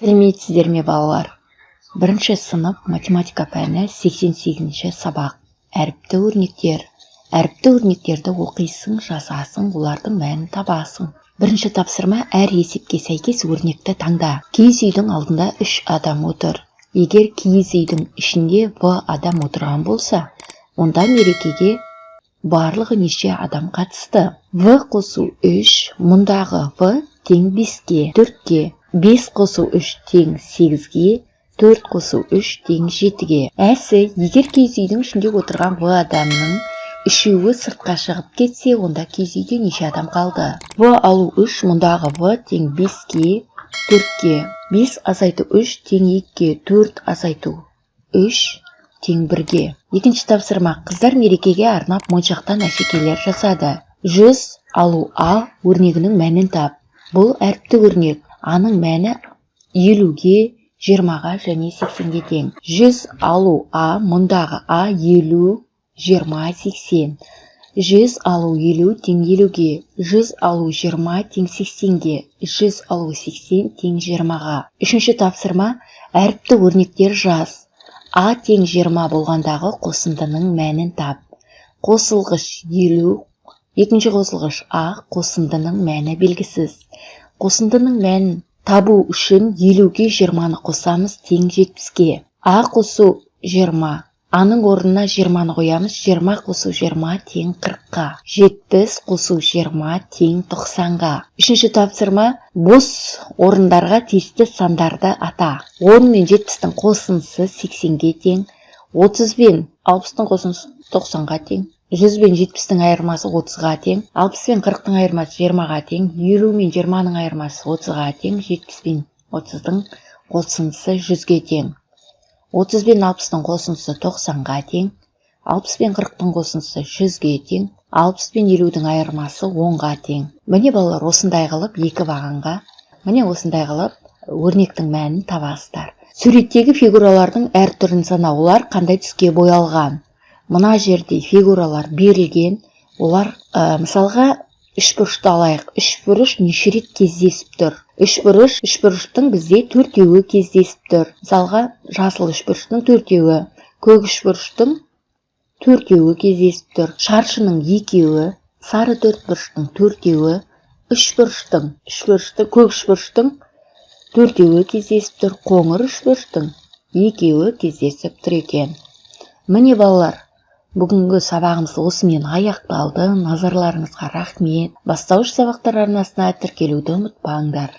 Сәлеметсіздер ме балалар? Бірінші сынып математика пәні 88-ші сабақ. Әріпті өрнектер. Әріпті өрнектерді оқисың, жазасың, олардың мәнін табасың. Бірінші тапсырма: әр есепке сәйкес өрнекті таңда. Киіз үйдің алдында 3 адам отыр. Егер киіз үйдің ішінде В адам отырған болса, онда мерекеге барлығы неше адам қатысты? В қосу 3, мұндағы В тең 5-ке, 4-ке. 5 қосу 3 тең 8-ге, 4 қосу 3 тең 7-ге. Әсі, егер киіз үйдің ішінде отырған В адамның үшеуі сыртқа шығып кетсе, онда киіз үйде неше адам қалды? В алу 3, мұндағы В тең 5-ке, 4-ке. 5 азайту 3 тең 2-ке, 4 азайту 3 тең 1-ге. Екінші тапсырма: қыздар мерекеге арнап моншақтан әшекейлер жасады. 100 алу А өрнегінің мәнін тап. Бұл әріпті өрнек. Аның мәні 50-ге, 20-ға және 80-ге тең. 100 алу А, мұндағы А 50, 20, 80. 100 алу 50 тең 50-ге, 100 алу 20 тең 80-ге, 100 алу 80 тең 20-ға. Үшінші тапсырма: әріпті өрнектер жаз. А тең 20 болғандағы қосындының мәнін тап. Қосылғыш 50, екінші қосылғыш А, қосындының мәні белгісіз. Қосындының мәнін табу үшін 50-ге 20-ны қосамыз, тең 70-ге. А қосу 20. Аның орнына 20-ны қоямыз, 20 қосу 20 тең 40-қа. 70 қосу 20 тең 90-ға. Үшінші тапсырма: бос орындарға тиісті сандарды ата. 10 мен 70-тің қосындысы 80-ге тең, 30 бен 60-тың қосындысы 90-ға тең, 100 бен 70-тің айырмасы 30-ға тең, 60 бен 40-тың айырмасы 20-ға тең, 50 мен 20-ның айырмасы 30-ға тең, 70 бен 30-тың қосындысы 100-ге тең. 30 бен 60-тың қосындысы 90-ға тең, 60 бен 40-тың қосындысы 100-ге тең, 60 бен 50-дің айырмасы 10-ға тең. Міне балалар, осындай қылып екі бағанға, міне осындай қылып өрнектің мәнін табасыздар. Суреттегі фигуралардың әр түрін сана, олар қандай түске боялған? Мына жерде фигуралар берілген. Олар мысалға үшбұрышты алайық. Үшбұрыш неше рет кездесіп тұр? Үшбұрыштың бізде төртеуі кездесіп тұр. Мысалға жасыл үшбұрыштың төртеуі, көк үшбұрыштың төртеуі кездесіп тұр. Шаршының екеуі, сары төртбұрыштың төртеуі, көк үшбұрыштың төртеуі кездесіп тұр. Қоңыр үшбұрыштың екеуі кездесіп тұр екен. Міне балалар, бүгінгі сабағымыз осымен аяқталды. Назарларыңызға рахмет. Бастауыш сабақтар арнасына тіркелуді ұмытпаңдар.